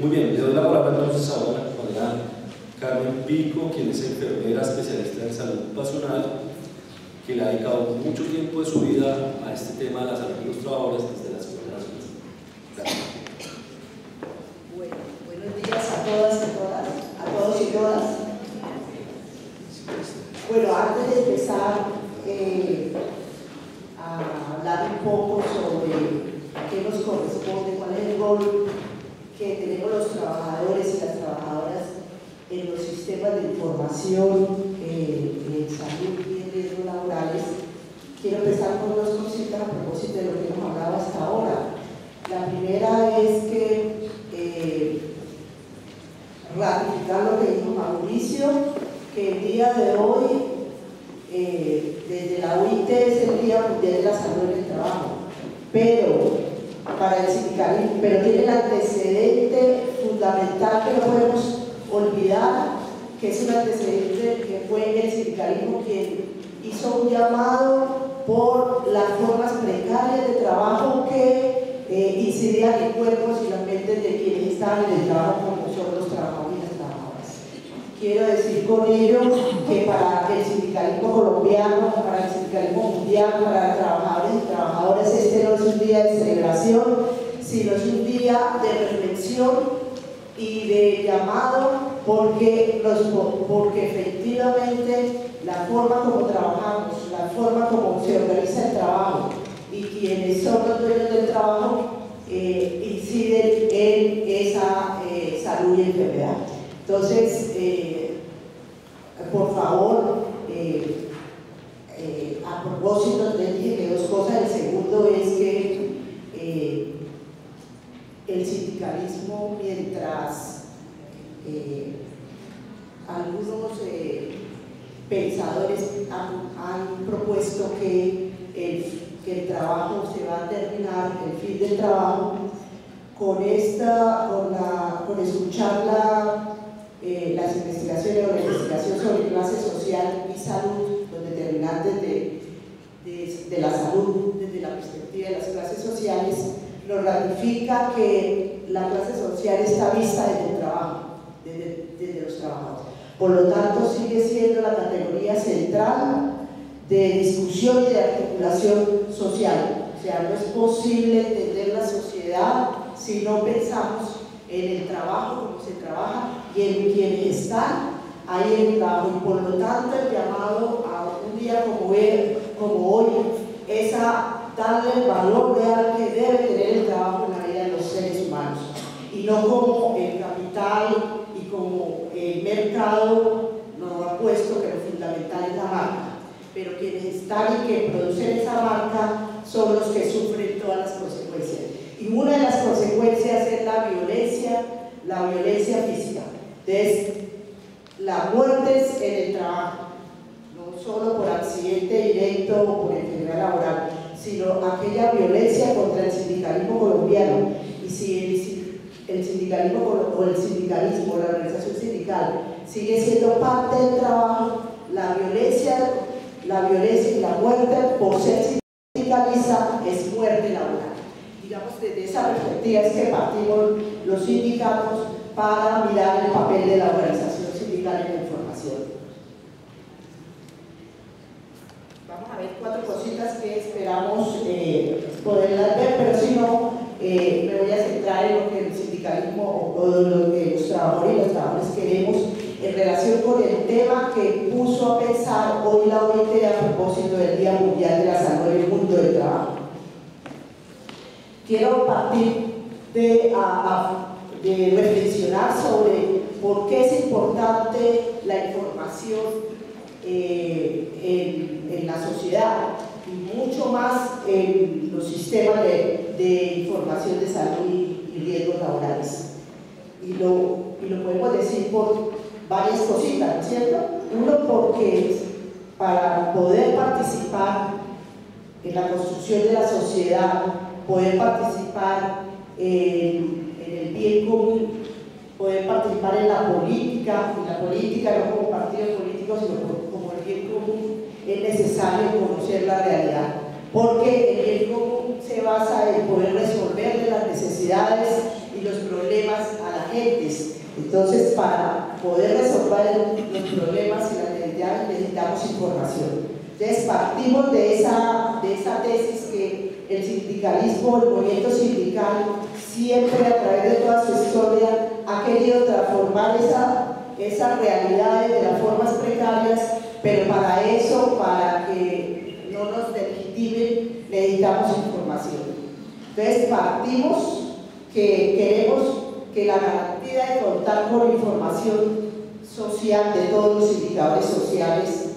Muy bien, le doy la palabra entonces ahora a la compañera Carmen Pico, quien es enfermera especialista en salud ocupacional, que le ha dedicado mucho tiempo de su vida a este tema de la salud de los trabajadores desde la Escuela Nacional. Gracias. Bueno, buenos días a todas y todas, a todos y todas. Bueno, antes de empezar a hablar un poco sobre qué nos corresponde, cuál es el rol que tenemos los trabajadores y las trabajadoras en los sistemas de información en salud y en riesgos laborales, quiero empezar con dos cositas a propósito de lo que hemos hablado hasta ahora. La primera es que ratificar lo que dijo Mauricio, que el día de hoy, desde la OIT, es el Día Mundial de la Salud en el Trabajo, pero para el sindicalismo, pero tiene el antecedente fundamental que no podemos olvidar, que es un antecedente que fue el sindicalismo quien hizo un llamado por las formas precarias de trabajo que incidían en cuerpos y las mentes de quienes estaban en el trabajo, como son los trabajadores y las trabajadoras. Quiero decir con ello que para el sindicalismo colombiano, para el sindicalismo mundial, para trabajadores y trabajadoras, este no es un día de celebración, sino es un día de reflexión y de llamado, porque efectivamente la forma como trabajamos, la forma como se organiza el trabajo y quienes son los dueños del trabajo inciden en esa salud y enfermedad. Entonces, por favor, a propósito, les dije que dos cosas. El segundo es que el sindicalismo, mientras algunos pensadores han propuesto que el trabajo se va a terminar, el fin del trabajo, con escuchar las investigaciones o la investigación sobre clase social y salud, los determinantes de la salud desde la perspectiva de las clases sociales, nos ratifica que la clase social está vista desde el trabajo, desde los trabajadores. Por lo tanto, sigue siendo la categoría central de discusión y de articulación social. O sea, no es posible entender la sociedad si no pensamos en el trabajo, cómo se trabaja y en quienes están ahí en el trabajo. Y por lo tanto, el llamado a un día como hoy es a darle el valor real que debe tener el trabajo en la vida de los seres humanos, y no como el capital y como el mercado nos ha puesto que lo fundamental es la marca, pero quienes están y que producen esa marca son los que sufren todas las consecuencias, y una de las consecuencias es la violencia física. Entonces, las muertes en el trabajo, no solo por accidente directo o por enfermedad laboral, sino aquella violencia contra el sindicalismo colombiano. Y si el sindicalismo o la organización sindical sigue siendo parte del trabajo, la violencia y la muerte por ser sindicalista es muerte laboral. Digamos, desde esa perspectiva es que partimos los sindicatos para mirar el papel de la organización sindical en la información. Vamos a ver 4 cositas que esperamos poderlas ver, pero si no, me voy a centrar en lo que el sindicalismo o lo que los trabajadores y las trabajadoras queremos en relación con el tema que puso a pensar hoy la OIT a propósito del Día Mundial de la Salud en el mundo del trabajo. Quiero partir de reflexionar sobre por qué es importante la información en la sociedad y mucho más en los sistemas de información de salud y riesgos laborales. Y lo podemos decir por varias cositas, ¿no es cierto? Uno, porque para poder participar en la construcción de la sociedad, poder participar en el bien común, poder participar en la política, no como partido político, sino como el bien común, es necesario conocer la realidad, porque el bien común se basa en poder resolver las necesidades y los problemas a la agentes. Entonces, para poder resolver los problemas y las necesidades necesitamos información. Entonces, partimos de esa tesis que el sindicalismo, el movimiento sindical, siempre a través de toda su historia ha querido transformar esas realidades de las formas precarias, pero para eso, para que no nos legitimen, necesitamos información. Entonces, partimos que queremos que la garantía de contar con información social de todos los indicadores sociales,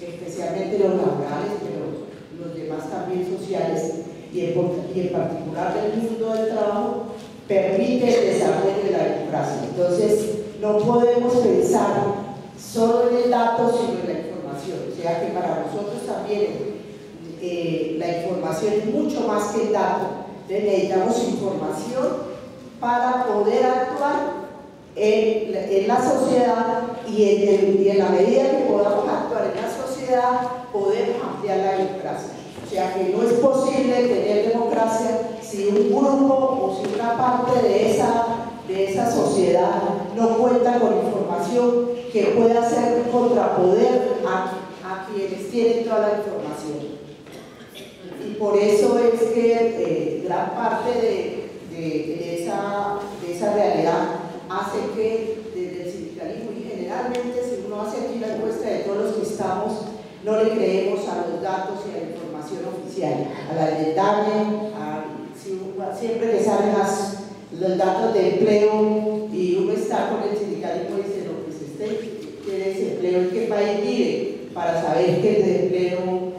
especialmente los laborales, pero los demás también sociales, y en particular del mundo del trabajo, permite el desarrollo de la democracia. Entonces, no podemos pensar solo en el dato, sino en la información. O sea que para nosotros también la información es mucho más que el dato. Entonces, necesitamos información para poder actuar en la sociedad y en la medida que podamos actuar en la sociedad, podemos ampliar la democracia. O sea que no es posible tener democracia si un grupo o si una parte de esa sociedad no cuenta con información que pueda ser contrapoder a quienes tienen toda la información. Y por eso es que gran parte de esa realidad hace que desde el sindicalismo, y generalmente si uno hace aquí la encuesta de todos los que estamos, no le creemos a los datos y a la información oficial, a la del DANE, siempre que salen los datos de empleo y uno está con el sindicalismo y dice, no, pues tiene ese empleo, ¿en qué país vive? Para saber que el empleo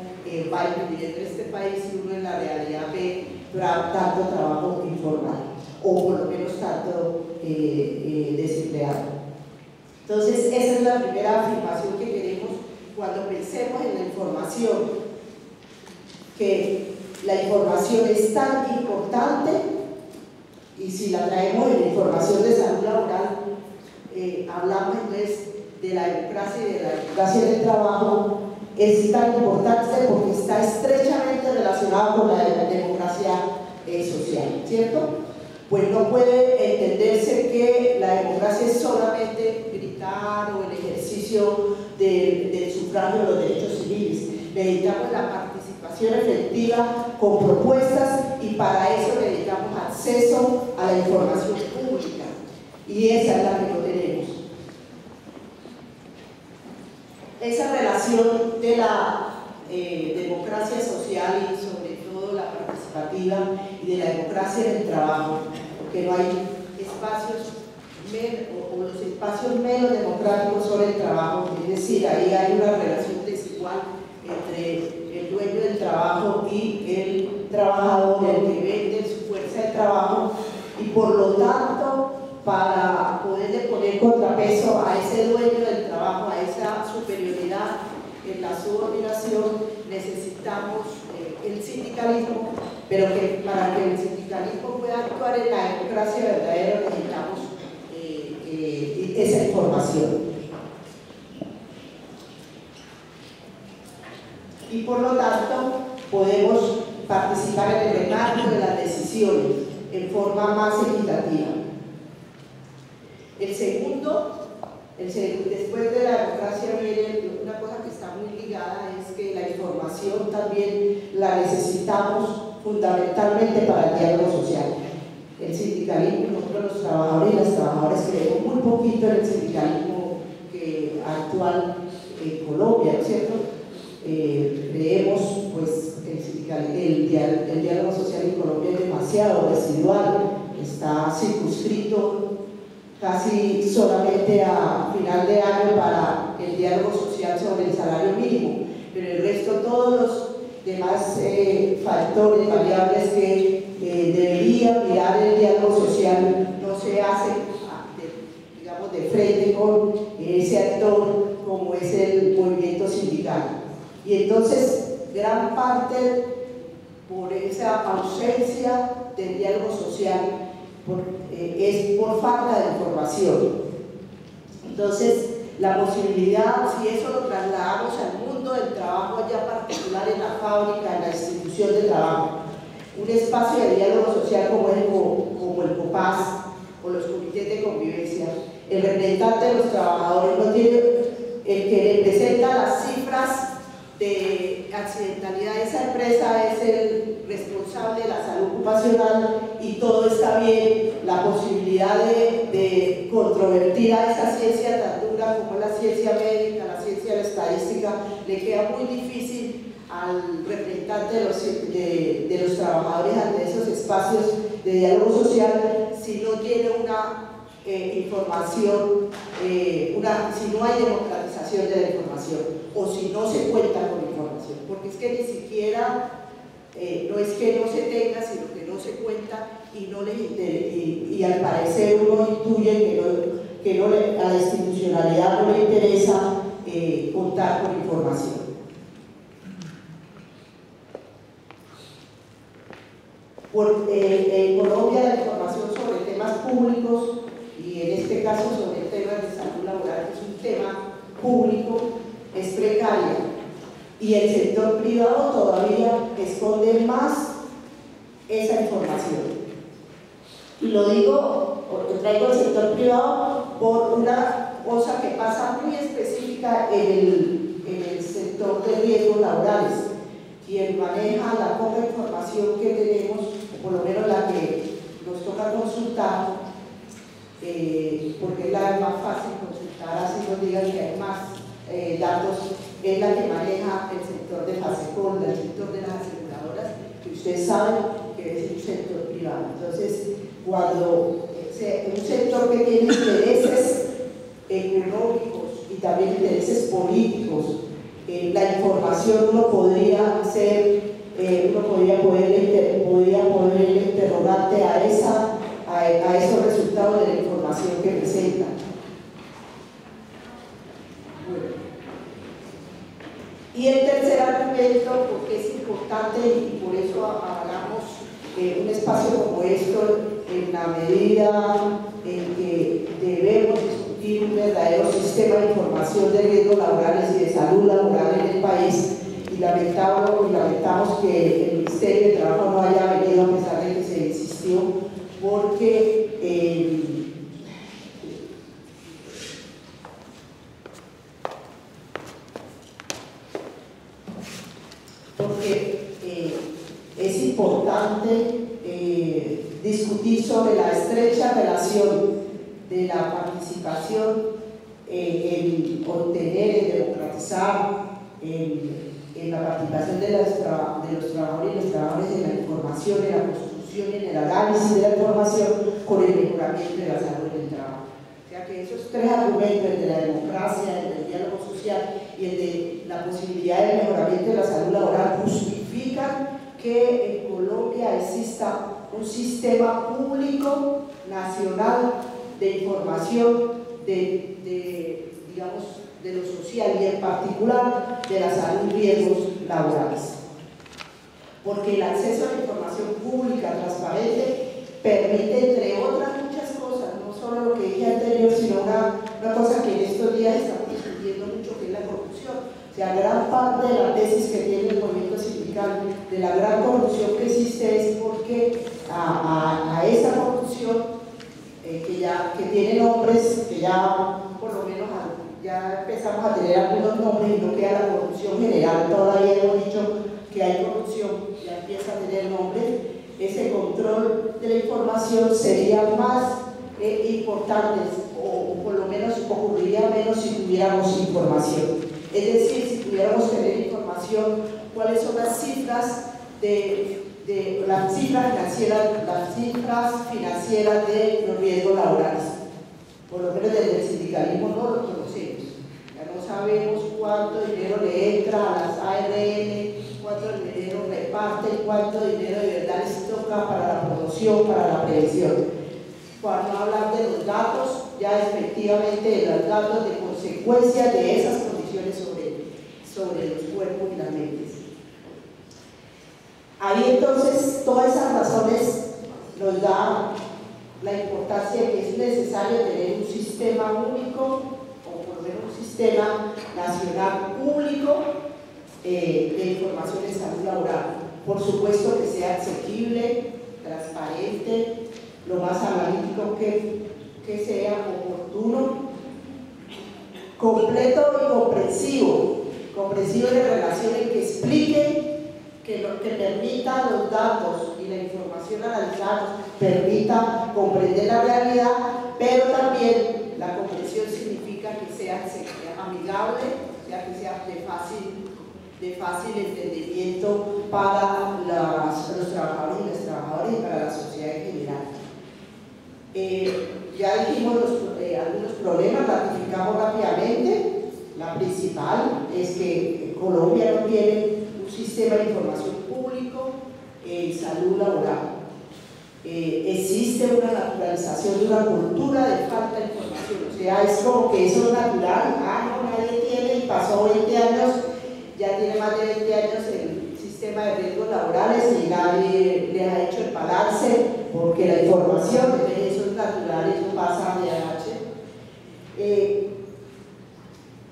va disminuyendo en este país y uno en la realidad ve tanto trabajo informal o por lo menos tanto desempleado. Entonces, esa es la primera afirmación que queremos cuando pensemos en la información, que la información es tan importante, y si la traemos en la información de salud laboral, hablamos entonces de la democracia y de la democracia del trabajo, es tan importante porque está estrechamente relacionado con la democracia social, ¿cierto? Pues no puede entenderse que la democracia es solamente gritar o el ejercicio del sufragio de los derechos civiles. Necesitamos la participación efectiva con propuestas y para eso necesitamos acceso a la información pública y esa es la que no tenemos. Esa relación de la democracia social y sobre todo la participativa y de la democracia en el trabajo, porque no hay espacios o los espacios menos democráticos sobre el trabajo, es decir, ahí hay una relación desigual entre el dueño del trabajo y el trabajador, el que vende su fuerza de trabajo, y por lo tanto, para poderle poner contrapeso a ese dueño del trabajo, a esa superioridad en la subordinación, necesitamos el sindicalismo, pero que para que el sindicalismo pueda actuar en la democracia verdadera necesitamos esa información. Y por lo tanto podemos participar en el reparto de las decisiones en forma más equitativa. El segundo, después de la democracia viene una cosa que está muy ligada, es que la información también la necesitamos fundamentalmente para el diálogo social. El sindicalismo, nosotros los trabajadores y las trabajadoras creemos muy poquito en el sindicalismo actual en Colombia, ¿cierto? Creemos, pues, el diálogo social en Colombia es demasiado residual, está circunscrito casi solamente a final de año para el diálogo social sobre el salario mínimo, pero el resto, todos los demás factores, variables que debería mirar el diálogo social, no se hace, digamos, de frente con ese actor como es el movimiento sindical. Y entonces, gran parte por esa ausencia del diálogo social es por falta de información. Entonces, la posibilidad, si eso lo trasladamos al mundo del trabajo ya particular en la fábrica, en la institución de trabajo, un espacio de diálogo social como el COPAS o los comités de convivencia. El representante de los trabajadores no tiene, el que le presenta las cifras de accidentalidad de esa empresa es el responsable de la salud ocupacional y todo está bien. La posibilidad de controvertir a esa ciencia tan dura como la ciencia médica, la ciencia de la estadística, le queda muy difícil al representante de los trabajadores ante esos espacios de diálogo social si no tiene una información, si no hay democratización de la información o si no se cuenta con información, porque es que ni siquiera no es que no se tenga, sino que no se cuenta y al parecer uno intuye que a la institucionalidad no le interesa contar con información. En Colombia la información sobre temas públicos y en este caso sobre temas de salud laboral, que es un tema público, es precaria y el sector privado todavía esconde más esa información. Y lo digo porque traigo el sector privado por una cosa que pasa muy específica en el sector de riesgos laborales. Quien maneja la poca información que tenemos, o por lo menos la que nos toca consultar, porque es la más fácil consultar, así nos digan que hay más datos, es la que maneja el sector de FASECOL, el sector de las aseguradoras, que ustedes saben que es un sector privado. Entonces, cuando un sector que tiene intereses económicos y también intereses políticos, la información uno podría poner interrogante a esos resultados de la información que presenta. Bueno. Y el tercer argumento, porque es importante y por eso hablamos un espacio como esto, en la medida en que debemos discutir un verdadero sistema de información de riesgos laborales y de salud laboral en el país, y lamentamos que el Ministerio de Trabajo no haya venido a pesar de que se insistió, porque es importante discutir sobre la estrecha relación de la participación en obtener, en democratizar, en la participación de los trabajadores y las trabajadoras en la información, en la construcción y en el análisis de la información con el mejoramiento de la salud del trabajo. O sea que esos tres argumentos, el de la democracia, el del diálogo social y el de la posibilidad de mejoramiento de la salud laboral, justifican que en Colombia exista un sistema público nacional de información digamos, de lo social y en particular de la salud y riesgos laborales. Porque el acceso a la información pública, transparente, permite, entre otras muchas cosas, no solo lo que dije anterior, sino una cosa que en estos días estamos discutiendo mucho, que es la corrupción. O sea, gran parte de la tesis que tiene el movimiento sindical de la gran corrupción que existe es porque a esa corrupción que tiene nombres, que ya por lo menos ya empezamos a tener algunos nombres y no queda la corrupción general, todavía hemos dicho que hay corrupción, ya empieza a tener nombres. Ese control de la información sería más importante, o por lo menos ocurriría menos si tuviéramos información. Es decir, si pudiéramos tener información, cuáles son las cifras las cifras financieras de los riesgos laborales. Por lo menos desde el sindicalismo no lo conocemos. Ya no sabemos cuánto dinero le entra a las ARN, cuánto dinero reparte, cuánto dinero de verdad les toca para la promoción, para la prevención. Cuando hablan de los datos, ya efectivamente de los datos de consecuencias de esas condiciones sobre los cuerpos y las mentes. Ahí entonces todas esas razones nos da la importancia de que es necesario tener un sistema único, o por lo menos un sistema nacional público de información en salud laboral. Por supuesto que sea asequible, transparente, lo más analítico que que sea oportuno, completo y comprensivo de relación en que explique, que permita los datos y la información analizados, permita comprender la realidad, pero también la comprensión significa que sea amigable, ya que sea de fácil entendimiento para los trabajadores y las trabajadoras y para la sociedad en general. Ya dijimos algunos problemas, ratificamos rápidamente. La principal es que Colombia no tiene un sistema de información público en salud laboral. Existe una naturalización de una cultura de falta de información, o sea, es como que eso es natural, no, nadie tiene, y pasó 20 años, ya tiene más de 20 años el sistema de riesgos laborales y nadie le ha hecho empalarse porque la información, eso es natural, eso pasa de H.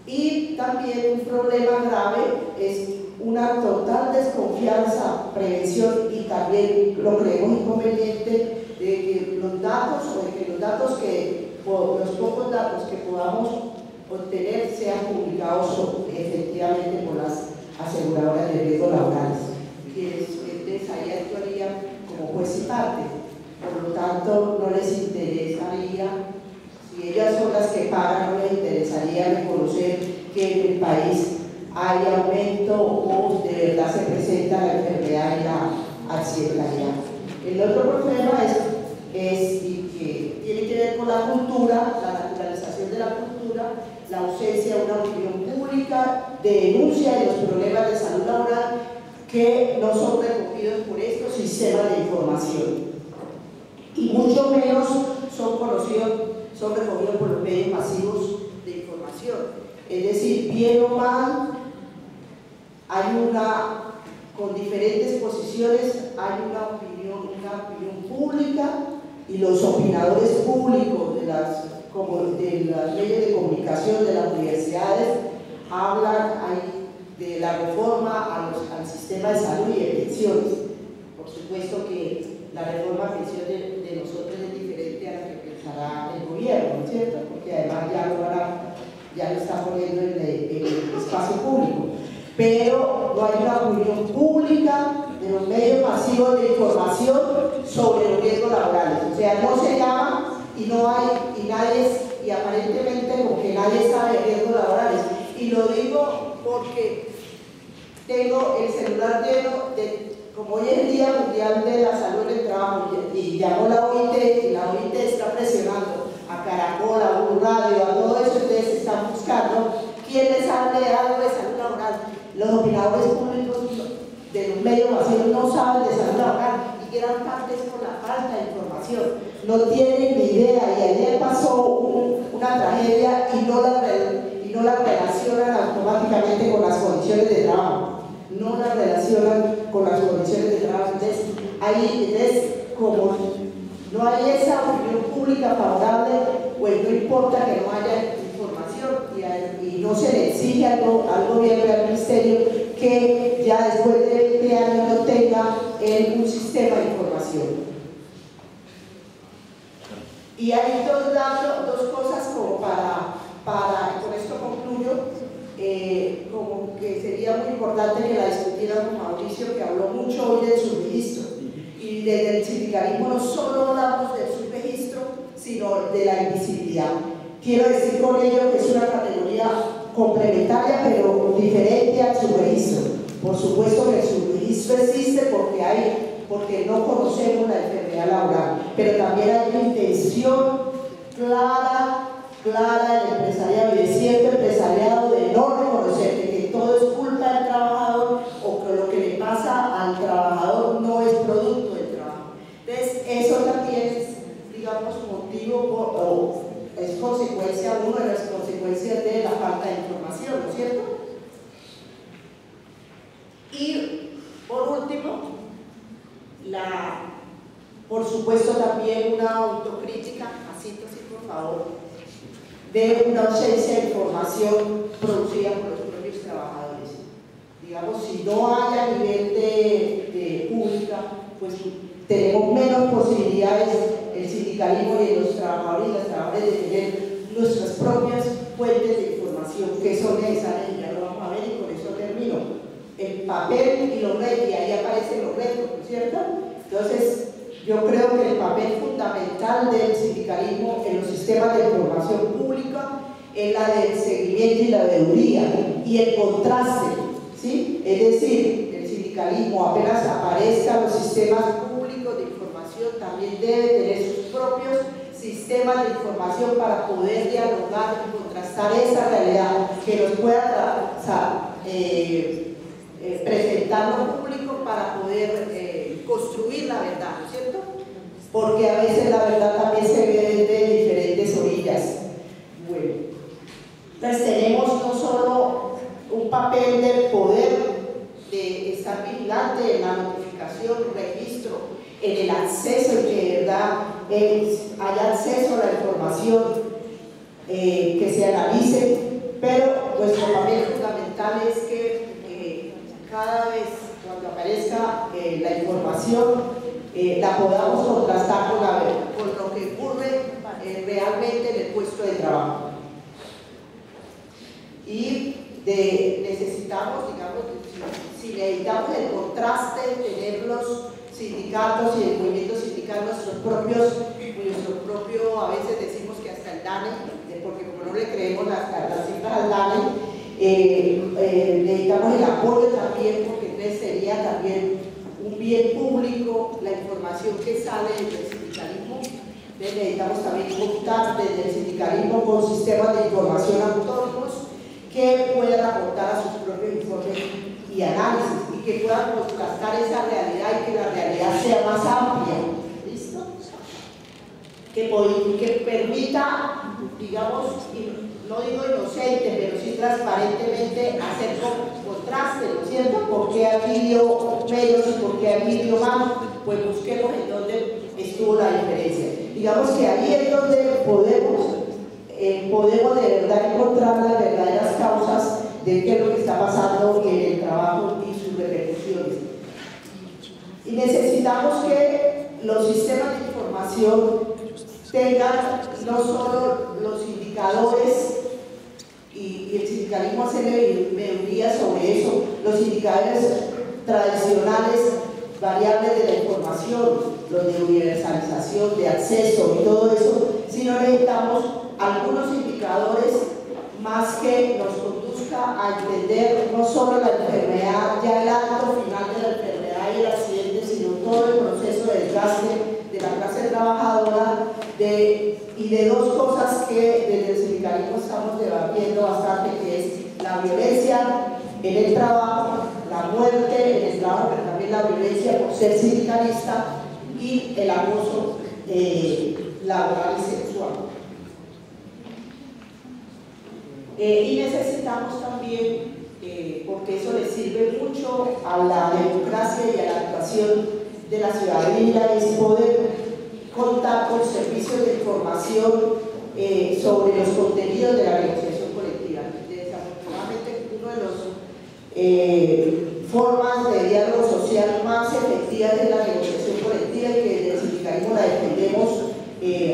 Y también un problema grave es una total desconfianza, prevención y también lo creemos inconveniente de que los datos los pocos datos que podamos obtener sean publicados efectivamente por las aseguradoras de riesgos laborales, quienes ahí actuarían como juez y parte. Por lo tanto, no les interesaría, si ellas son las que pagan, no les interesaría reconocer que en el país hay aumento o de verdad se presenta la enfermedad y la accidentalidad. El otro problema es que tiene que ver con la cultura, la naturalización de la cultura, la ausencia de una opinión pública de denuncia de los problemas de salud laboral que no son recogidos por estos sistemas de información y mucho menos son recogidos por los medios masivos de información. Es decir, bien o mal, con diferentes posiciones, hay una opinión pública y los opinadores públicos de las leyes de comunicación de las universidades hablan de la reforma al sistema de salud y de pensiones. Por supuesto que la reforma a pensión de nosotros es diferente a la que pensará el gobierno, ¿no es cierto? Porque además ya lo está poniendo en el espacio público. Pero no hay una opinión pública de los medios masivos de información sobre los riesgos laborales. O sea, no se llama y no hay, y aparentemente porque nadie sabe de riesgos laborales. Y lo digo porque tengo el celular lleno de, como hoy es el Día Mundial de la Salud en el Trabajo, y llamó la OIT, y la OIT está presionando a Caracol, a Blue Radio, a todo eso, ustedes están buscando quién les hable de algo de salud laboral. Los opinadores públicos de los medios masivos no saben de salud laboral y gran parte es por la falta de información. No tienen ni idea, y ayer pasó una tragedia y no la relacionan automáticamente con las condiciones de trabajo. No la relacionan con las condiciones de trabajo. Entonces, como no hay esa opinión pública favorable, pues no importa que no haya información y no se le exige al gobierno y al ministerio que ya después de 20 años no tenga un sistema de información. Y hay dos cosas como con esto concluyo, como que sería muy importante que la discutiéramos con Mauricio, que habló mucho hoy del subregistro. Y desde el sindicalismo no solo hablamos del subregistro, sino de la invisibilidad. Quiero decir con ello que es una categoría complementaria pero diferente al subregistro. Por supuesto que el subregistro existe porque no conocemos la enfermedad laboral, pero también hay una intención clara del empresariado y de cierto empresariado de no reconocer que todo es culpa del trabajador o que lo que le pasa al trabajador no es producto del trabajo. Entonces, eso también es, digamos, motivo es consecuencia, una de las consecuencias de la falta de información, ¿no es cierto? Y por último, por supuesto también una autocrítica, así por favor, de una ausencia de información producida por los propios trabajadores. Digamos, si no hay a nivel de pública, pues tenemos menos posibilidades el sindicalismo y los trabajadores y las trabajadoras de tener nuestras propias fuentes de información que son necesarias, y ya lo vamos a ver y con eso termino. El papel y los retos, y ahí aparecen los retos, ¿no es cierto? Entonces, yo creo que el papel fundamental del sindicalismo en los sistemas de información pública es la del seguimiento y la veeduría y el contraste, ¿sí? Es decir, el sindicalismo apenas aparezca en los sistemas públicos de información también debe tener sus propios sistemas de información para poder dialogar y contrastar esa realidad que nos pueda presentarlo público para poder construir la verdad, ¿no es cierto? Porque a veces la verdad también se ve desde diferentes orillas. Bueno, entonces tenemos no solo un papel de poder de estar vigilante en la notificación, registro, en el acceso, y que de verdad haya acceso a la información, que se analice, pero nuestro papel fundamental es que cada vez cuando aparezca la información la podamos contrastar con lo que ocurre realmente en el puesto de trabajo. Y necesitamos, digamos, si necesitamos el contraste, tener los sindicatos y el movimiento sindical nuestro propio, a veces decimos que hasta el DANE, porque como no le creemos las cifras al DANE, necesitamos el apoyo también, porque entonces sería también un bien público la información que sale del sindicalismo. Entonces necesitamos también contar desde el sindicalismo con sistemas de información autónomos que puedan aportar a sus propios informes y análisis, y que puedan contrastar esa realidad y que la realidad sea más amplia. ¿Listo? Que permita, digamos, no digo inocente, pero sí transparentemente hacer contraste, ¿no es cierto? ¿Por qué aquí dio menos y por qué aquí dio más? Pues busquemos en dónde estuvo la diferencia. Digamos que ahí es donde podemos de verdad encontrar las verdaderas causas de qué es lo que está pasando en el trabajo y sus repercusiones. Y necesitamos que los sistemas de información tengan no solo los indicadores, y el sindicalismo hace medidas sobre eso, los indicadores tradicionales, variables de la información, los de universalización, de acceso y todo eso, sino necesitamos algunos indicadores más que nos conduzca a entender no solo la enfermedad, ya el acto final de la enfermedad y el accidente, sino todo el proceso de desgaste de la clase trabajadora, y de dos cosas que desde el sindicalismo estamos debatiendo bastante, que es la violencia en el trabajo, la muerte en el trabajo, pero también la violencia por ser sindicalista, y el acoso laboral y sexual. Y necesitamos también, porque eso le sirve mucho a la democracia y a la actuación de la ciudadanía, es poder contar con servicios de información sobre los contenidos de la negociación colectiva. Desafortunadamente, una de las formas de diálogo social más efectivas es la negociación colectiva, y que desde el sindicalismo la defendemos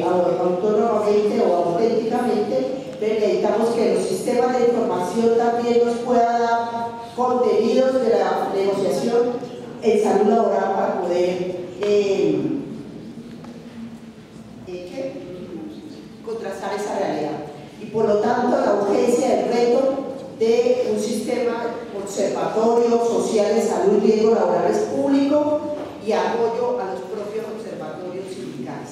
autónomamente o auténticamente. Necesitamos que los sistemas de información también nos puedan dar contenidos de la negociación en salud laboral para poder contrastar esa realidad. Y por lo tanto, la urgencia del reto de un sistema observatorio social de salud y riesgos laborales público y apoyo a los propios observatorios sindicales.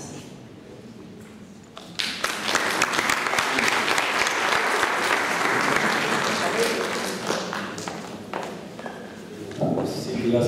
Si las